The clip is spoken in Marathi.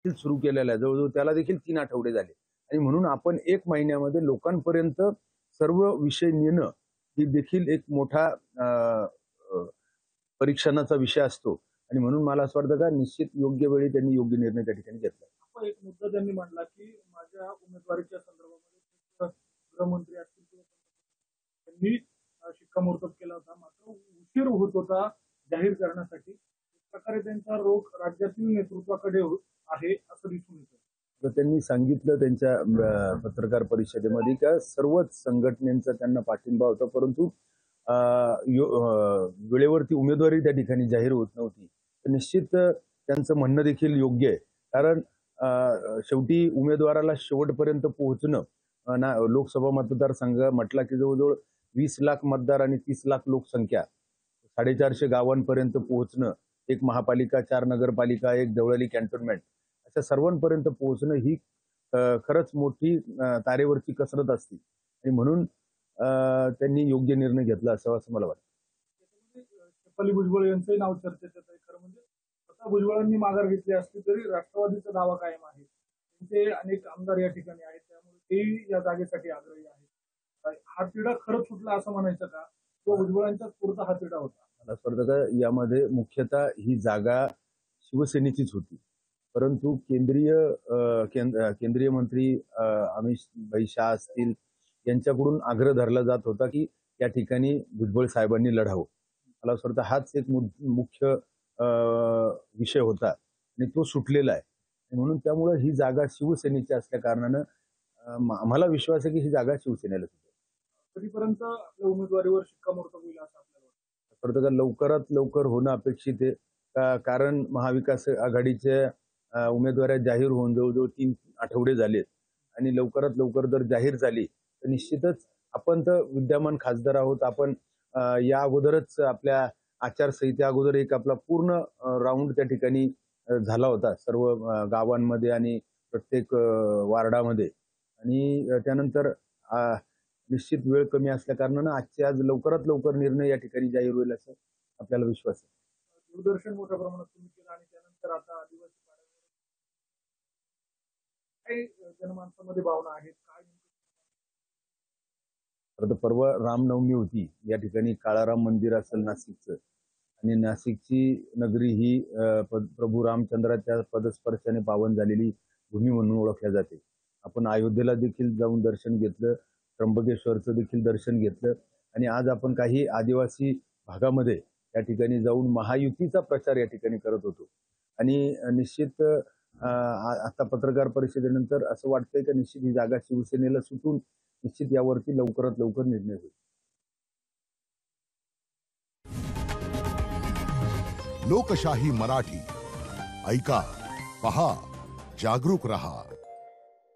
सुरू केलेला आहे, जवळजवळ त्याला देखील 3 आठवडे झाले आणि म्हणून आपण 1 महिन्यामध्ये लोकांपर्यंत सर्व विषय नेणं ही देखील एक मोठा अ, अ, परीक्षणाचा विषय असतो आणि म्हणून मला असं वाटतं का निश्चित योग्य वेळी त्यांनी योग्य निर्णय त्या ठिकाणी घेतला. आपण एक मुद्दा त्यांनी मांडला की माझ्या उमेदवारीच्या संदर्भामध्ये गृहमंत्री असतील किंवा त्यांनी शिक्कामोर्तब केला होता, मात्र उशीर होत होता जाहीर करण्यासाठी. एक प्रकारे त्यांचा रोख राज्यातील नेतृत्वाकडे आहे असं दिसून येतं. तर त्यांनी सांगितलं त्यांच्या पत्रकार परिषदेमध्ये का सर्वच संघटनेचा त्यांना पाठिंबा होता, परंतु वेळेवरती उमेदवारी त्या ठिकाणी जाहीर होत नव्हती. तर निश्चित त्यांचं म्हणणं देखील योग्य आहे, कारण शेवटी उमेदवाराला शेवटपर्यंत पोहोचणं लोकसभा मतदारसंघ म्हटला की जवळजवळ 20 लाख मतदार आणि 30 लाख लोकसंख्या, 450 गावांपर्यंत पोहोचणं, एक महापालिका, 4 नगरपालिका, एक जवळली कॅन्टोन्मेंट, अशा सर्वांपर्यंत पोहोचणं ही खरंच मोठी तारेवरची कसरत असते आणि म्हणून त्यांनी योग्य निर्णय घेतला असावा असं मला वाटतं. शेफाली भुजबळ यांचंही नाव चर्चेत येत आहे. खरं म्हणजे स्वतः भुजबळांनी माघार घेतली असली तरी राष्ट्रवादीचा दावा कायम आहे. त्यांचे अनेक आमदार या ठिकाणी आहेत, त्यामुळे तेही या जागेसाठी आग्रही आहेत. हा तिढा खरंच सुटला असं म्हणायचं का, किंवा भुजबळांच्याच पुरता हा तिढा होता? मला असं वाटतं का यामध्ये मुख्यतः ही जागा शिवसेनेचीच होती, परंतु केंद्रीय मंत्री अमित भाई शाह असतील यांच्याकडून आग्रह धरला जात होता की या ठिकाणी भुजबळ साहेबांनी लढावं. मला असं वाटतं हाच एक मुख्य विषय होता आणि तो सुटलेला आहे म्हणून त्यामुळे ही जागा शिवसेनेची असल्या कारणानं आम्हाला विश्वास आहे की ही जागा शिवसेनेला सुटेल. कधीपर्यंत आपल्या उमेदवारीवर शिक्कामोर्तब होईल असं आपल्याला वाटतं का लवकरात लवकर होणं अपेक्षित आहे, कारण महाविकास आघाडीच्या उमेदवाऱ्या जाहीर होऊन जवळजवळ 3 आठवडे झालेत आणि लवकरात लवकर जर जाहीर झाली तर निश्चितच आपण तर विद्यमान खासदार आहोत. आपण या अगोदरच आपल्या आचारसंहिते अगोदर एक आपला पूर्ण राऊंड त्या ठिकाणी झाला होता सर्व गावांमध्ये आणि प्रत्येक वार्डामध्ये आणि त्यानंतर निश्चित वेळ कमी असल्या कारणानं आजच्या आज लवकरात लवकर निर्णय या ठिकाणी जाहीर होईल असं आपल्याला विश्वास आहे. दूरदर्शन मोठ्या प्रमाणात तुम्ही केलं आणि त्यानंतर आता आदिवासी काही जनमानसामध्ये भावना आहेत काय? परवा रामनवमी होती, या ठिकाणी काळाराम मंदिर असेल नाशिकचं आणि नाशिकची नगरी ही प्रभू रामचंद्राच्या पदस्पर्शाने पावन झालेली भूमी म्हणून ओळखल्या जाते. आपण अयोध्येला देखील जाऊन दर्शन घेतलं, त्र्यंबकेश्वरचं देखील दर्शन घेतलं आणि आज आपण काही आदिवासी भागामध्ये या ठिकाणी जाऊन महायुतीचा प्रचार या ठिकाणी करत होतो आणि निश्चित आता पत्रकार परिषदेनंतर असं वाटतंय की निश्चित ही जागा शिवसेनेला सुटून निश्चित यावरती लवकरात लवकर निर्णय होईल. लोकशाही मराठी ऐका, पहा, जागरूक रहा.